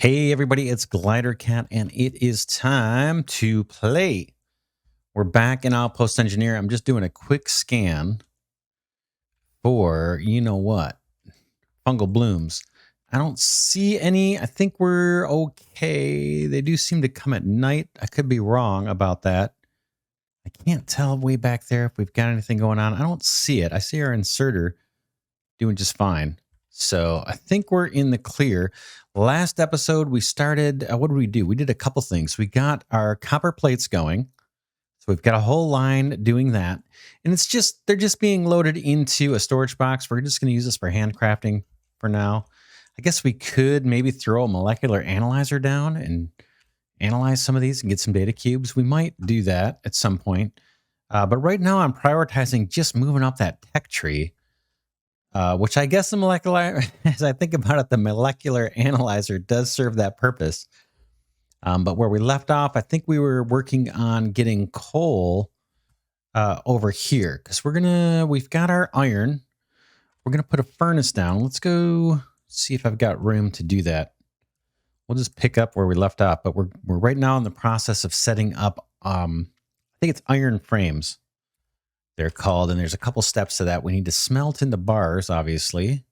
Hey everybody, it's Glidercat and it is time to play. We're back in Outpost Engineer. I'm just doing a quick scan for, you know what, fungal blooms. I don't see any. I think we're okay. They do seem to come at night. I could be wrong about that. I can't tell way back there if we've got anything going on. I don't see it. I see our inserter doing just fine. So I think we're in the clear. Last episode, we started, what did we do? We did a couple things. We got our copper plates going. So we've got a whole line doing that. And it's just, they're just being loaded into a storage box. We're just going to use this for handcrafting for now. I guess we could maybe throw a molecular analyzer down and analyze some of these and get some data cubes. We might do that at some point. But right now I'm prioritizing just moving up that tech tree. Which I guess the molecular, as I think about it, the molecular analyzer does serve that purpose. But where we left off, I think we were working on getting coal over here because we've got our iron. We're going to put a furnace down. Let's go see if I've got room to do that. We'll just pick up where we left off, but we're right now in the process of setting up, I think it's iron frames. They're called, and there's a couple steps to that. We need to smelt into bars, obviously.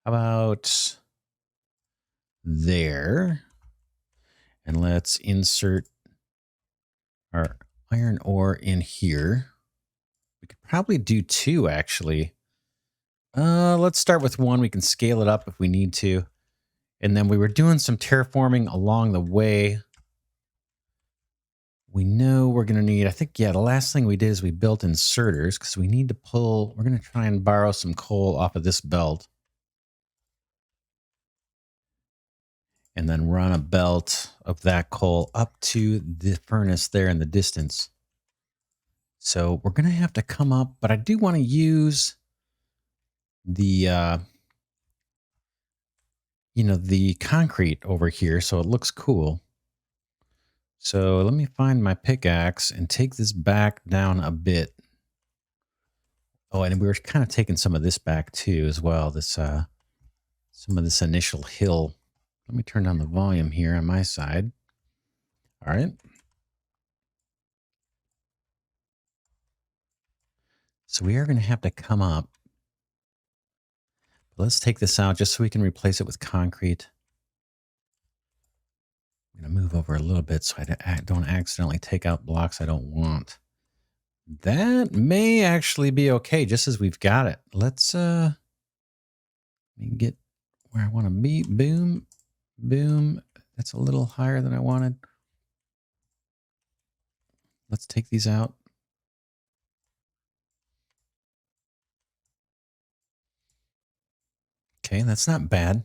How about there? And let's insert our iron ore in here. We could probably do two, actually. Let's start with one. We can scale it up if we need to. And then we were doing some terraforming along the way. We know we're going to need, I think, yeah, the last thing we did is we built inserters because we need to pull, we're going to try and borrow some coal off of this belt. And then run a belt of that coal up to the furnace there in the distance. So we're going to have to come up, but I do want to use the, the concrete over here so it looks cool. So let me find my pickaxe and take this back down a bit. Oh, and we were kind of taking some of this back too as well. This, some of this initial hill. Let me turn down the volume here on my side. All right. So we are going to have to come up. Let's take this out just so we can replace it with concrete. I'm going to move over a little bit so I don't accidentally take out blocks I don't want. That may actually be okay, just as we've got it. Let's let me get where I want to be. Boom, boom. That's a little higher than I wanted. Let's take these out. Okay, that's not bad.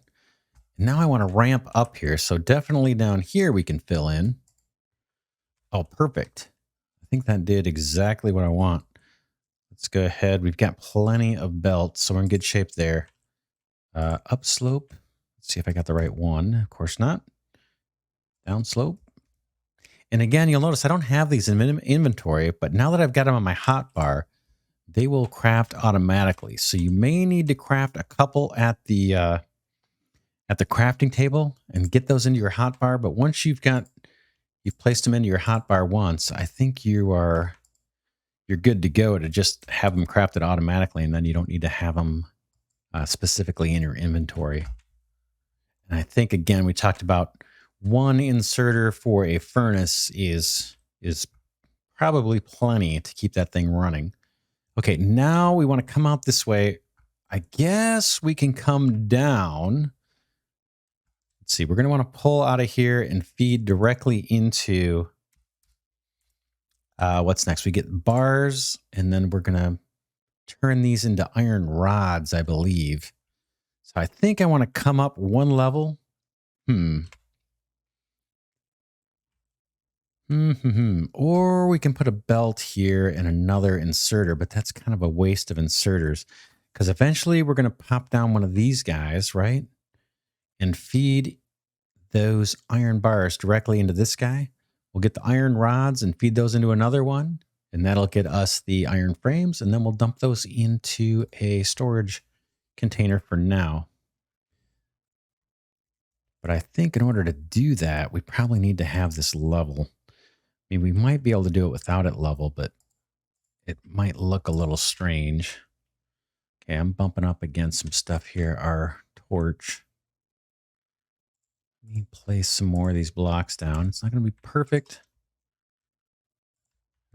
Now I want to ramp up here. So definitely down here we can fill in. Oh, perfect. I think that did exactly what I want. Let's go ahead. We've got plenty of belts, so we're in good shape there. Upslope. Let's see if I got the right one. Of course not. Downslope. And again, you'll notice I don't have these in inventory, but now that I've got them on my hotbar, they will craft automatically. So you may need to craft a couple at the crafting table and get those into your hotbar. But once you've placed them into your hotbar once, I think you're good to go to just have them crafted automatically, and then you don't need to have them specifically in your inventory. And I think, again, we talked about one inserter for a furnace is probably plenty to keep that thing running. Okay, now we want to come out this way. I guess we can come down. Let's see, we're going to want to pull out of here and feed directly into what's next. We get bars, and then we're going to turn these into iron rods, I believe. So I think I want to come up one level. Or we can put a belt here and another inserter, but that's kind of a waste of inserters because eventually we're going to pop down one of these guys, right? And feed those iron bars directly into this guy. We'll get the iron rods and feed those into another one, and that'll get us the iron frames, and then we'll dump those into a storage container for now. But I think in order to do that, we probably need to have this level. I mean, we might be able to do it without it level, but it might look a little strange. Okay, I'm bumping up against some stuff here. Our torch. Let me place some more of these blocks down. It's not going to be perfect.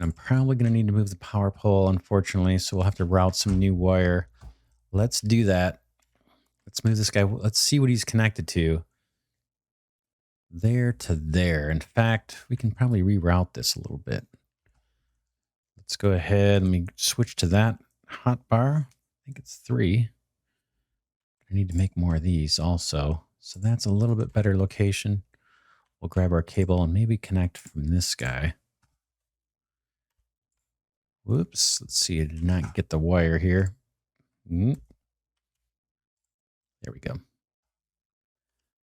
I'm probably going to need to move the power pole, unfortunately, so we'll have to route some new wire. Let's do that. Let's move this guy. Let's see what he's connected to. There to there. In fact, we can probably reroute this a little bit. Let's go ahead. Let me switch to that hot bar. I think it's 3. I need to make more of these also. So that's a little bit better location. We'll grab our cable and maybe connect from this guy. Whoops. Let's see. I did not get the wire here. There we go.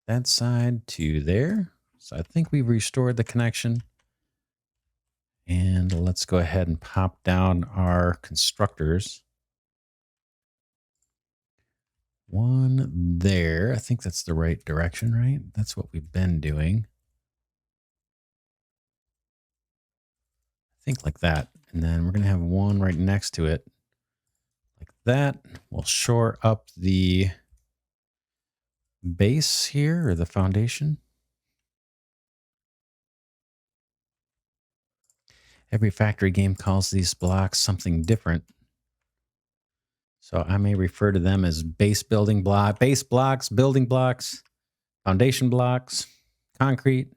That side to there. So I think we've restored the connection. And let's go ahead and pop down our constructors. One there. I think that's the right direction, right? That's what we've been doing. I think like that. And then we're going to have one right next to it. Like that. We'll shore up the base here, or the foundation. Every factory game calls these blocks something different. So I may refer to them as base blocks, building blocks, foundation blocks, concrete.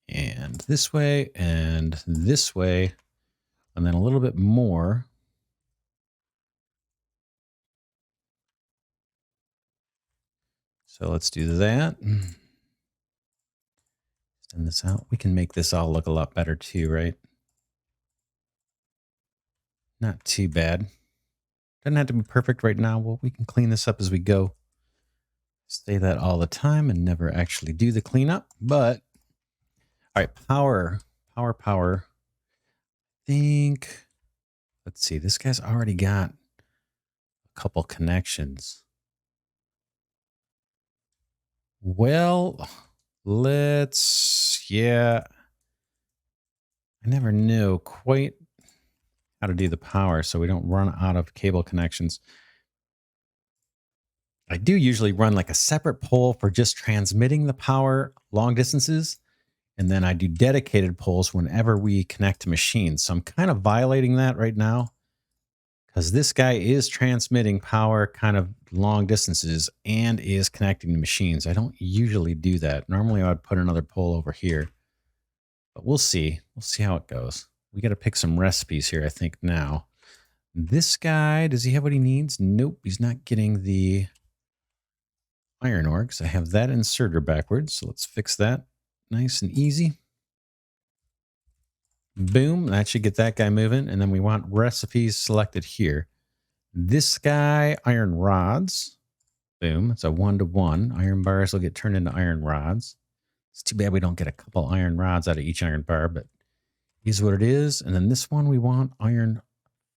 And this way, and then a little bit more. So let's do that. Extend this out. We can make this all look a lot better too, right? Not too bad. Doesn't have to be perfect right now. Well, we can clean this up as we go. Say that all the time and never actually do the cleanup. But, all right, power. I think, let's see, this guy's already got a couple connections. Well, I never knew quite how to do the power so we don't run out of cable connections. I do usually run like a separate pole for just transmitting the power long distances. And then I do dedicated poles whenever we connect to machines. So I'm kind of violating that right now because this guy is transmitting power kind of long distances and is connecting to machines. I don't usually do that. Normally I would put another pole over here, but we'll see. We'll see how it goes. We got to pick some recipes here, I think, now. This guy, does he have what he needs? Nope, he's not getting the iron ore because I have that inserter backwards. So let's fix that. Nice and easy. Boom. That should get that guy moving. And then we want recipes selected here. This guy, iron rods. Boom. It's a 1-to-1. Iron bars will get turned into iron rods. It's too bad we don't get a couple iron rods out of each iron bar, but here's what it is. And then this one, we want iron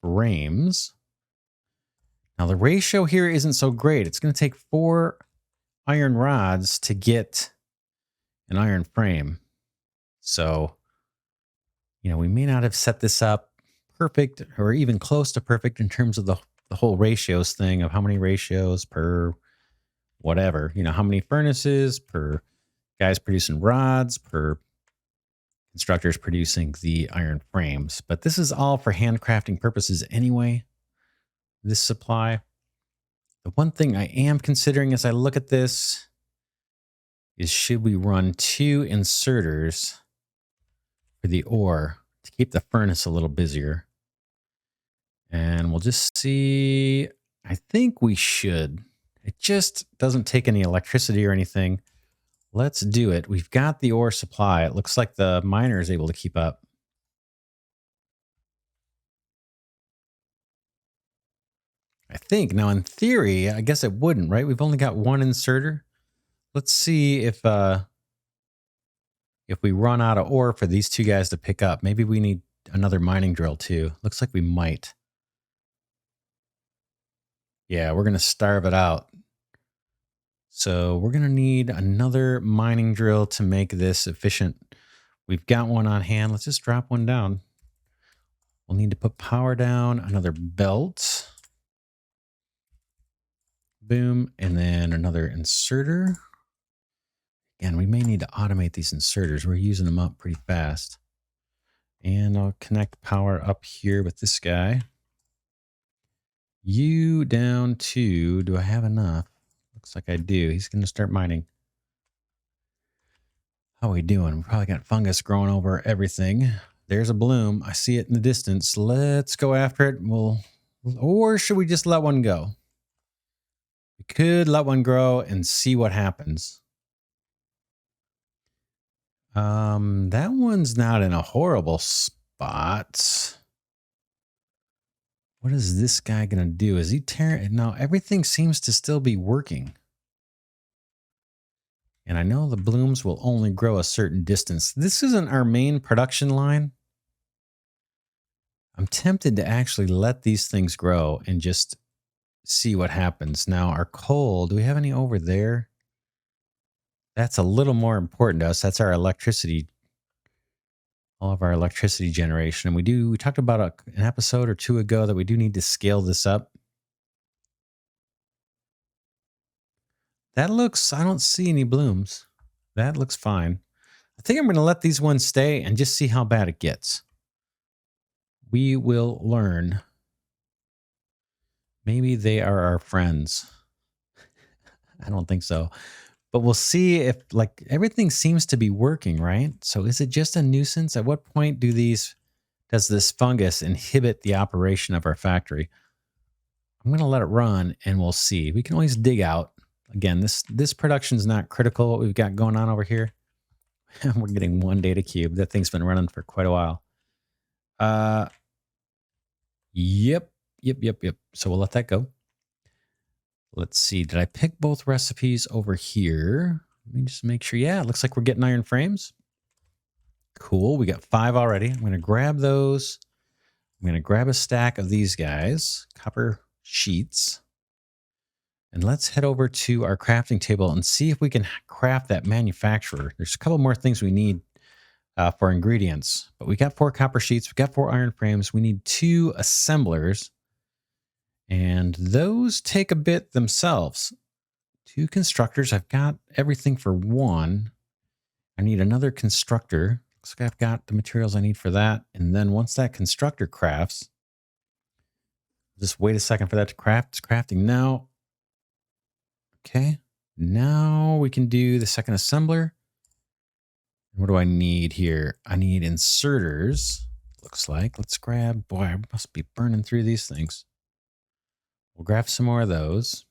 frames. Now the ratio here isn't so great. It's going to take 4 iron rods to get an iron frame. So, you know, we may not have set this up perfect or even close to perfect in terms of the whole ratios thing of how many ratios per whatever, you know, how many furnaces per guys producing rods per constructors producing the iron frames. But this is all for handcrafting purposes anyway, this supply. The one thing I am considering as I look at this is should we run 2 inserters for the ore to keep the furnace a little busier? And we'll just see. I think we should. It just doesn't take any electricity or anything. Let's do it. We've got the ore supply. It looks like the miner is able to keep up. I think. Now, in theory, I guess it wouldn't, right? We've only got 1 inserter. Let's see if we run out of ore for these 2 guys to pick up. Maybe we need another mining drill too. Looks like we might. Yeah, we're going to starve it out. So we're going to need another mining drill to make this efficient. We've got one on hand. Let's just drop one down. We'll need to put power down, another belt. Boom. And then another inserter. Again, we may need to automate these inserters. We're using them up pretty fast. And I'll connect power up here with this guy. You down to, do I have enough? Looks like I do. He's going to start mining. How are we doing? We probably got fungus growing over everything. There's a bloom. I see it in the distance. Let's go after it. Or should we just let one go? We could let one grow and see what happens. That one's not in a horrible spot. What is this guy going to do? Is he tearing? No, everything seems to still be working. And I know the blooms will only grow a certain distance. This isn't our main production line. I'm tempted to actually let these things grow and just see what happens. Now, our coal, do we have any over there? That's a little more important to us. That's our electricity, all of our electricity generation. And we talked about an episode or two ago that we do need to scale this up. That looks, I don't see any blooms. That looks fine. I think I'm going to let these ones stay and just see how bad it gets. We will learn. Maybe they are our friends. I don't think so. But we'll see if, like, everything seems to be working, right? So is it just a nuisance? At what point does this fungus inhibit the operation of our factory? I'm going to let it run and we'll see. We can always dig out. Again, this production is not critical, what we've got going on over here. We're getting one data cube. That thing's been running for quite a while. Yep. So we'll let that go. Let's see. Did I pick both recipes over here? Let me just make sure. Yeah, it looks like we're getting iron frames. Cool. We got 5 already. I'm going to grab those. I'm going to grab a stack of these guys, copper sheets. And let's head over to our crafting table and see if we can craft that manufacturer. There's a couple more things we need for ingredients. But we got 4 copper sheets. We got 4 iron frames. We need 2 assemblers. And those take a bit themselves. 2 constructors. I've got everything for 1. I need another constructor. Looks like I've got the materials I need for that. And then once that constructor crafts, just wait a second for that to craft. It's crafting now. Okay. Now we can do the second assembler. What do I need here? I need inserters. Looks like. Let's grab, boy, I must be burning through these things. We'll grab some more of those.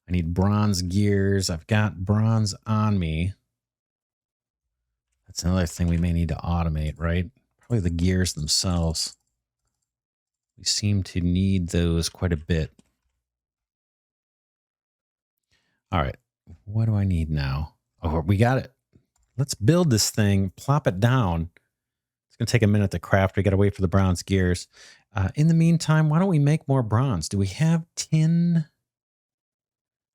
I need bronze gears. I've got bronze on me. That's another thing we may need to automate, right? Probably the gears themselves. We seem to need those quite a bit. All right. What do I need now? Oh, we got it. Let's build this thing, plop it down. It's going to take a minute to craft. We got to wait for the bronze gears. In the meantime, why don't we make more bronze? Do we have tin?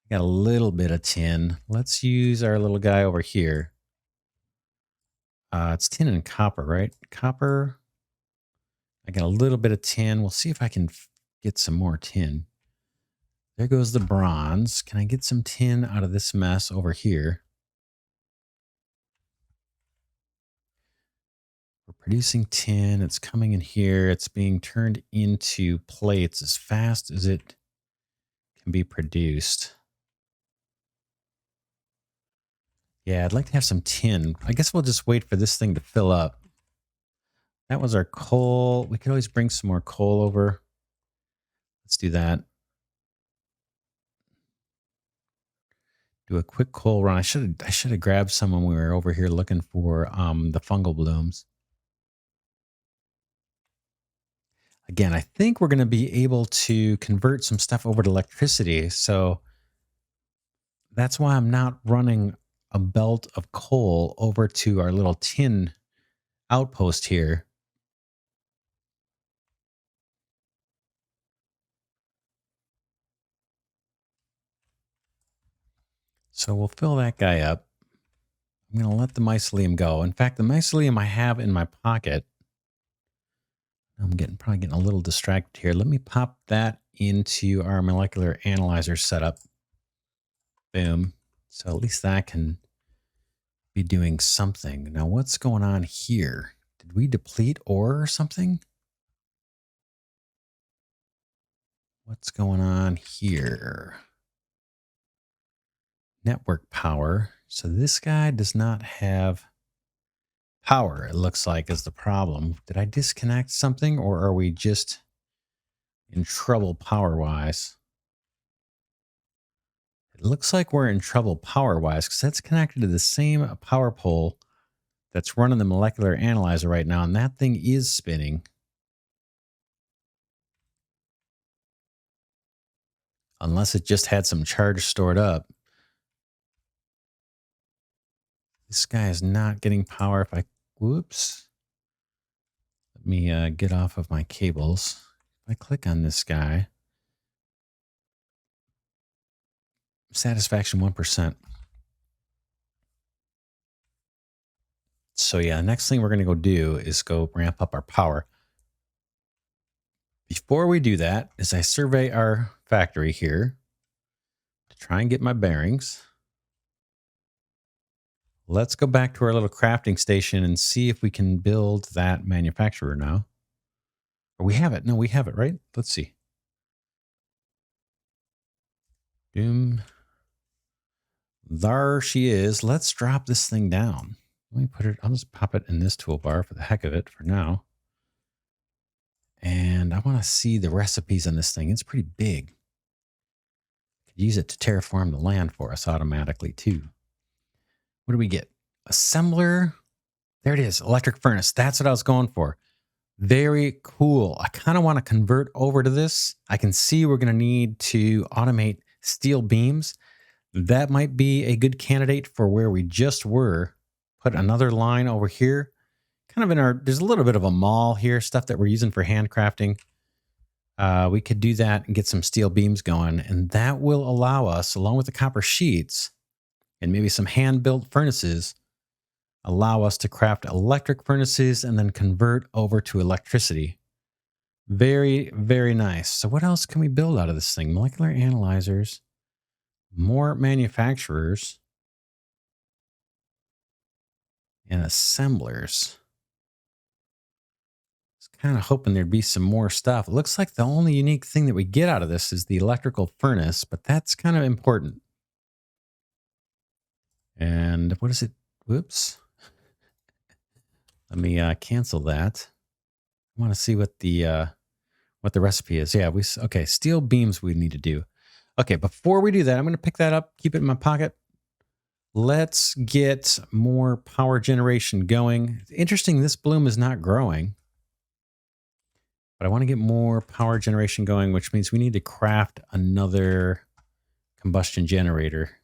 Got a little bit of tin. Let's use our little guy over here. It's tin and copper, right? Copper. I got a little bit of tin. We'll see if I can get some more tin. There goes the bronze. Can I get some tin out of this mess over here? We're producing tin. It's coming in here. It's being turned into plates as fast as it can be produced. Yeah, I'd like to have some tin. I guess we'll just wait for this thing to fill up. That was our coal. We could always bring some more coal over. Let's do that. Do a quick coal run. I should have grabbed some when we were over here looking for the fungal blooms. Again, I think we're going to be able to convert some stuff over to electricity. So that's why I'm not running a belt of coal over to our little tin outpost here. So we'll fill that guy up. I'm going to let the mycelium go. In fact, the mycelium I have in my pocket. I'm probably getting a little distracted here. Let me pop that into our molecular analyzer setup. Boom. So at least that can be doing something. Now, what's going on here? Did we deplete ore or something? What's going on here? Network power. So this guy does not have power, it looks like, is the problem. Did I disconnect something, or are we just in trouble power-wise? It looks like we're in trouble power-wise because that's connected to the same power pole that's running the molecular analyzer right now, and that thing is spinning. Unless it just had some charge stored up. This guy is not getting power. If I, whoops. Let me get off of my cables. If I click on this guy, satisfaction 1%. So yeah, the next thing we're going to go do is go ramp up our power. Before we do that, as I survey our factory here to try and get my bearings, let's go back to our little crafting station and see if we can build that manufacturer now. Or we have it. No, we have it, right? Let's see. Doom. There she is. Let's drop this thing down. Let me put it, I'll just pop it in this toolbar for the heck of it for now. And I want to see the recipes on this thing. It's pretty big. Could use it to terraform the land for us automatically too. What do we get? Assembler. There it is. Electric furnace. That's what I was going for. Very cool. I kind of want to convert over to this. I can see we're going to need to automate steel beams. That might be a good candidate for where we just were. Put another line over here. Kind of in our, there's a little bit of a mall here, stuff that we're using for handcrafting. We could do that and get some steel beams going. And that will allow us, along with the copper sheets and maybe some hand-built furnaces, allow us to craft electric furnaces and then convert over to electricity. Very, very nice. So what else can we build out of this thing? Molecular analyzers, more manufacturers, and assemblers. Kind of hoping there'd be some more stuff. It looks like the only unique thing that we get out of this is the electrical furnace, but that's kind of important. And what is it? Whoops. Let me cancel that. I want to see what the recipe is. Yeah, okay, steel beams we need to do. Okay, before we do that, I'm going to pick that up, keep it in my pocket. Let's get more power generation going. It's interesting, this bloom is not growing. But I want to get more power generation going, which means we need to craft another combustion generator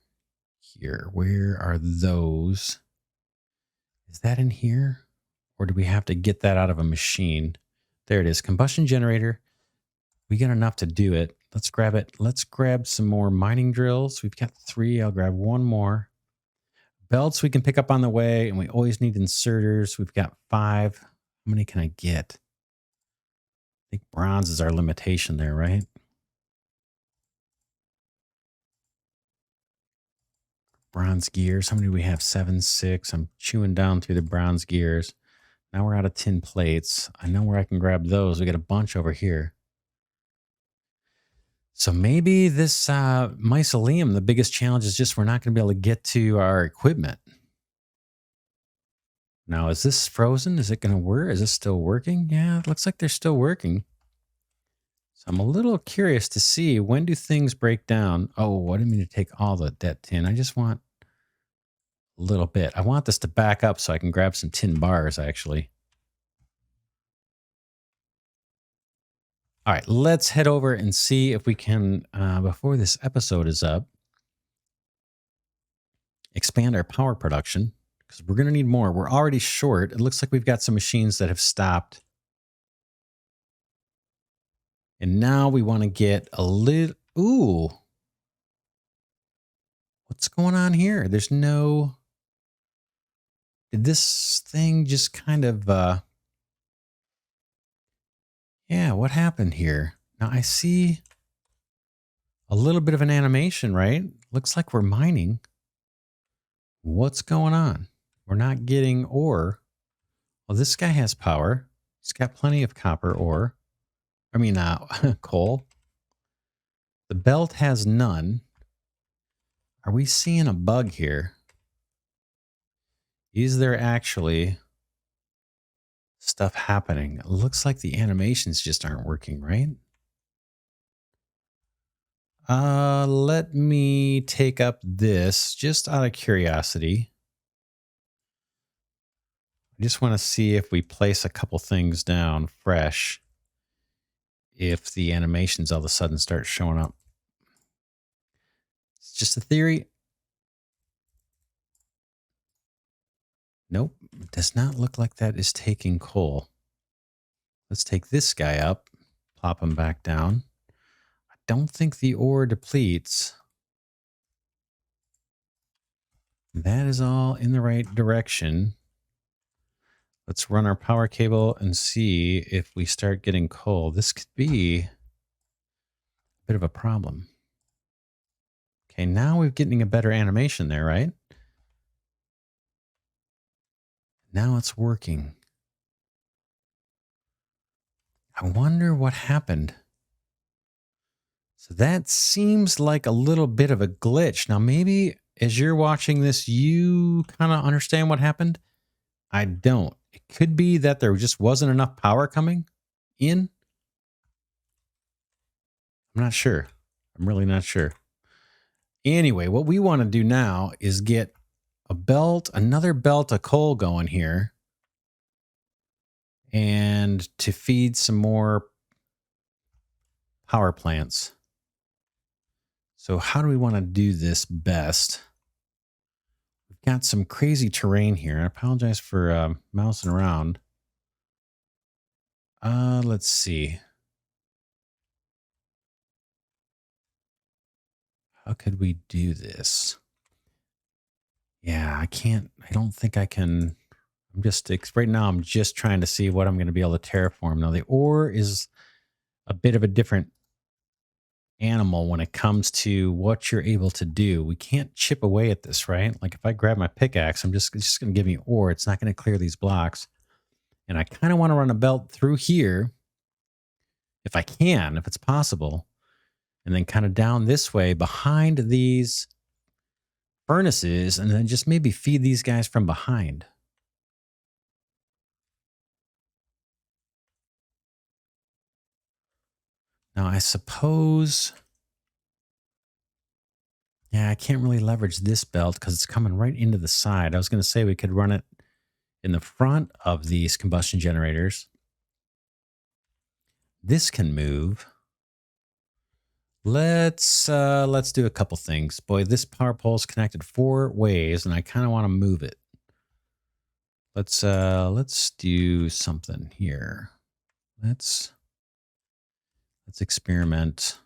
here. Where are those? Is that in here? Or do we have to get that out of a machine? There it is. Combustion generator. We got enough to do it. Let's grab it. Let's grab some more mining drills. We've got 3. I'll grab 1 more. Belts we can pick up on the way, and we always need inserters. We've got 5. How many can I get? I think bronze is our limitation there, right? Bronze gears. How many do we have? 7, 6. I'm chewing down through the bronze gears. Now we're out of tin plates. I know where I can grab those. We got a bunch over here. So maybe this mycelium, the biggest challenge is just we're not going to be able to get to our equipment. Now, is this frozen? Is it going to work? Is this still working? Yeah, it looks like they're still working. So I'm a little curious to see, when do things break down? Oh, I didn't mean to take all that tin. I just want a little bit. I want this to back up so I can grab some tin bars, actually. All right, let's head over and see if we can, before this episode is up, expand our power production, because we're going to need more. We're already short. It looks like we've got some machines that have stopped. And now we want to get a little... Ooh. What's going on here? There's no... Did this thing just kind of... Yeah, what happened here? Now I see a little bit of an animation, right? Looks like we're mining. What's going on? We're not getting ore. Well, this guy has power. He's got plenty of copper ore. I mean, coal. The belt has none. Are we seeing a bug here? Is there actually stuff happening? It looks like the animations just aren't working, right? Let me take up this just out of curiosity. I just want to see if we place a couple things down fresh, if the animations all of a sudden start showing up. It's just a theory. Nope, it does not look like that is taking coal. Let's take this guy up, plop him back down. I don't think the ore depletes. That is all in the right direction. Let's run our power cable and see if we start getting coal. This could be a bit of a problem. Okay, now we're getting a better animation there, right? Now it's working. I wonder what happened. So that seems like a little bit of a glitch. Now, maybe as you're watching this, you kind of understand what happened. I don't. It could be that there just wasn't enough power coming in. I'm not sure. I'm really not sure. Anyway, what we want to do now is get a belt, another belt of coal going here, and to feed some more power plants. So how do we want to do this best? We've got some crazy terrain here. I apologize for mousing around. Let's see. How could we do this? Yeah, I don't think I can. Right now, I'm just trying to see what I'm going to be able to terraform. Now, the ore is a bit of a different animal when it comes to what you're able to do. We can't chip away at this, right? Like if I grab my pickaxe, it's just going to give me ore. It's not going to clear these blocks. And I kind of want to run a belt through here if I can, if it's possible. And then kind of down this way behind these furnaces and then just maybe feed these guys from behind. Now, I suppose... Yeah, I can't really leverage this belt because it's coming right into the side. I was going to say we could run it in the front of these combustion generators. This can move. Let's do a couple things. Boy, this power pole is connected 4 ways, and I kind of want to move it. Let's do something here. Let's experiment.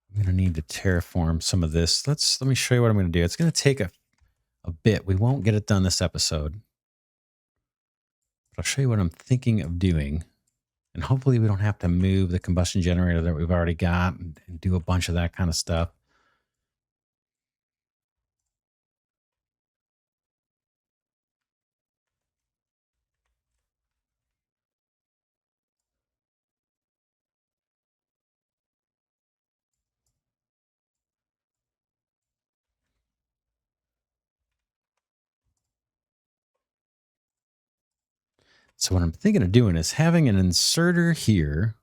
I'm going to need to terraform some of this. Let me show you what I'm going to do. It's going to take a bit. We won't get it done this episode. But I'll show you what I'm thinking of doing. And hopefully we don't have to move the combustion generator that we've already got and do a bunch of that kind of stuff. So what I'm thinking of doing is having an inserter here,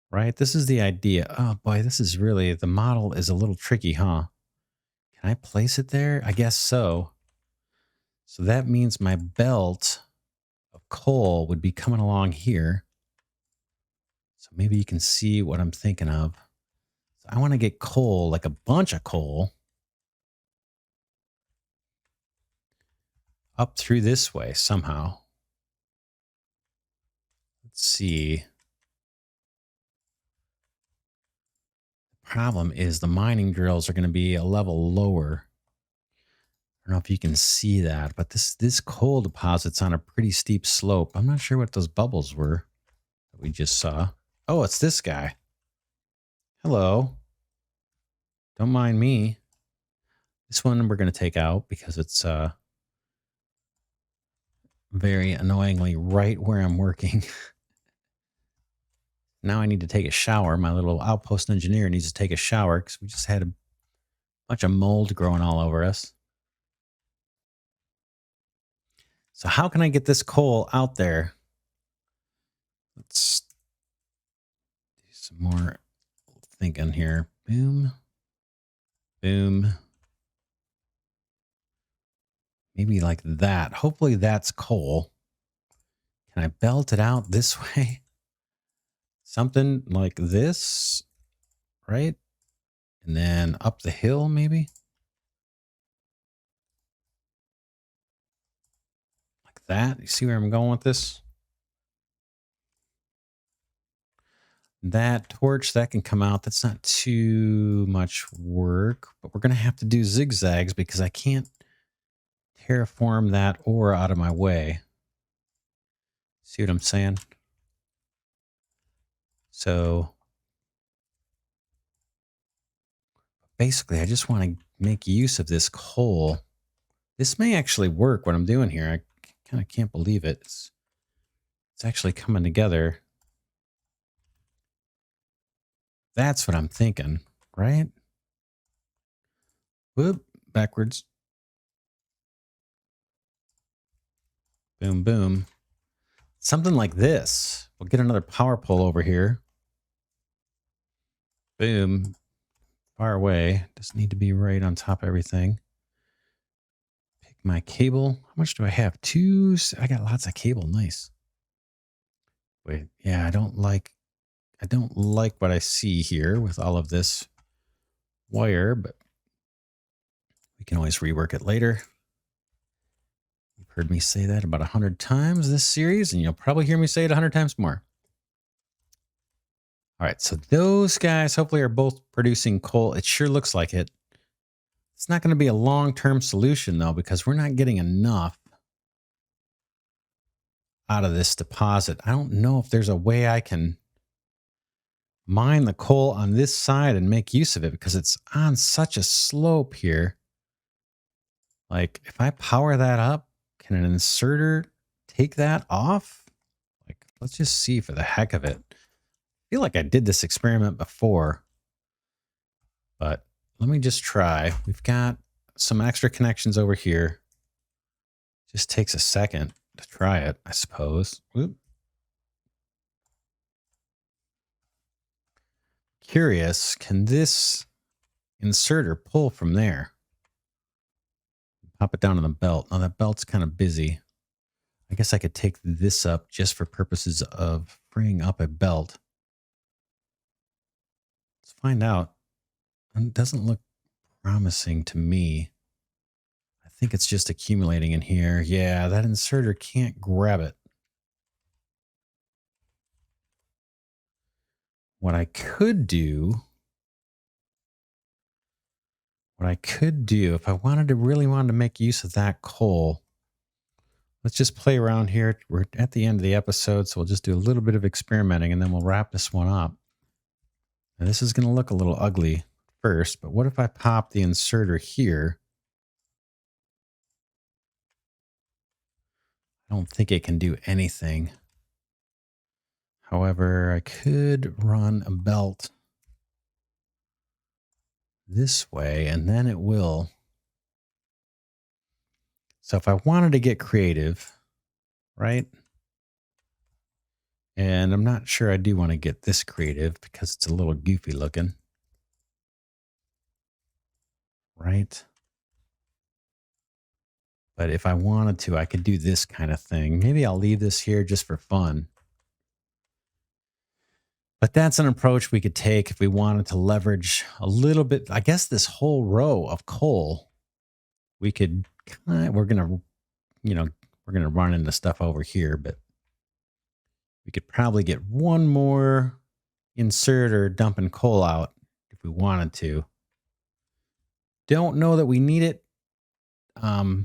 right? This is the idea. Oh boy, this is really, the model is a little tricky, huh? Can I place it there? I guess so. So that means my belt of coal would be coming along here. So maybe you can see what I'm thinking of. So I want to get coal, like a bunch of coal, up through this way somehow. Let's see. problem is the mining drills are going to be a level lower. I don't know if you can see that, but this coal deposit's on a pretty steep slope. I'm not sure what those bubbles were that we just saw. Oh, it's this guy. Hello. Don't mind me. This one we're going to take out because it's very annoyingly right where I'm working. Now I need to take a shower. My little outpost engineer needs to take a shower because we just had a bunch of mold growing all over us. So how can I get this coal out there? Let's do some more thinking here. Boom. Boom. Maybe like that. Hopefully that's coal. Can I belt it out this way? Something like this, right? And then up the hill, maybe? Like that. You see where I'm going with this? That torch, that can come out. That's not too much work, but we're going to have to do zigzags because I can't terraform that ore out of my way. See what I'm saying? So basically, I just want to make use of this coal. This may actually work, what I'm doing here. I kind of can't believe it. It's actually coming together. That's what I'm thinking, right? Whoop, backwards. Boom, boom. Something like this. We'll get another power pole over here. Boom. Far away. Doesn't need to be right on top of everything. Pick my cable. How much do I have? 2. I got lots of cable. Nice. Wait, yeah, I don't like what I see here with all of this wire, but we can always rework it later. You've heard me say that about 100 times this series, and you'll probably hear me say it 100 times more. All right, so those guys hopefully are both producing coal. It sure looks like it. It's not going to be a long-term solution, though, because we're not getting enough out of this deposit. I don't know if there's a way I can mine the coal on this side and make use of it because it's on such a slope here. Like, if I power that up, can an inserter take that off? Like, let's just see for the heck of it. I feel like I did this experiment before, but let me just try. We've got some extra connections over here. Just takes a second to try it, I suppose. Oop. Curious, can this inserter pull from there? Pop it down on the belt. Now that belt's kind of busy. I guess I could take this up just for purposes of freeing up a belt. Let's find out. It doesn't look promising to me. I think it's just accumulating in here. Yeah, that inserter can't grab it. What I could do if I really wanted to make use of that coal, let's just play around here. We're at the end of the episode, so we'll just do a little bit of experimenting and then we'll wrap this one up. Now, this is going to look a little ugly first, but what if I pop the inserter here? I don't think it can do anything. However, I could run a belt this way, and then it will. So if I wanted to get creative, right? And I'm not sure I do want to get this creative because it's a little goofy looking. Right? But if I wanted to, I could do this kind of thing. Maybe I'll leave this here just for fun. But that's an approach we could take if we wanted to leverage a little bit. I guess this whole row of coal, we could, we're going to run into stuff over here, but we could probably get one more inserter dumping coal out if if we wanted to. Don't know that we need it. I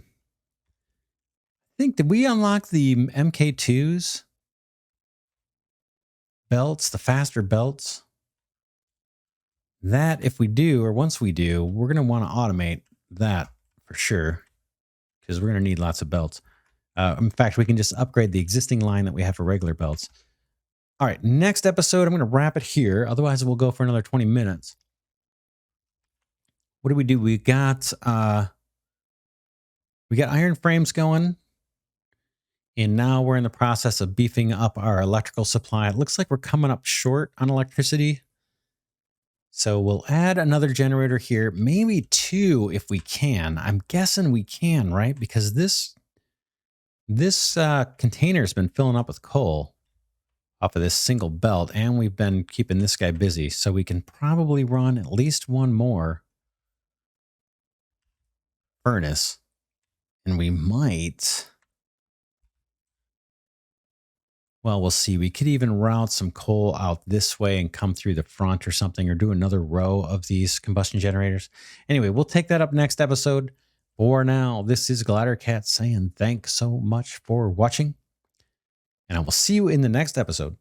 think, did we unlock the MK2s? Belts, the faster belts? That, if we do, or once we do, we're going to want to automate that for sure, because we're going to need lots of belts. In fact, we can just upgrade the existing line that we have for regular belts. All right, next episode, I'm going to wrap it here. Otherwise, we'll go for another 20 minutes. What do? We got iron frames going. And now we're in the process of beefing up our electrical supply. It looks like we're coming up short on electricity. So we'll add another generator here, maybe 2 if we can. I'm guessing we can, right? Because this container's been filling up with coal off of this single belt, and we've been keeping this guy busy. So we can probably run at least one more furnace. And we might... Well, we'll see. We could even route some coal out this way and come through the front or something, or do another row of these combustion generators. Anyway, we'll take that up next episode. For now, this is Glidercat saying thanks so much for watching, and I will see you in the next episode.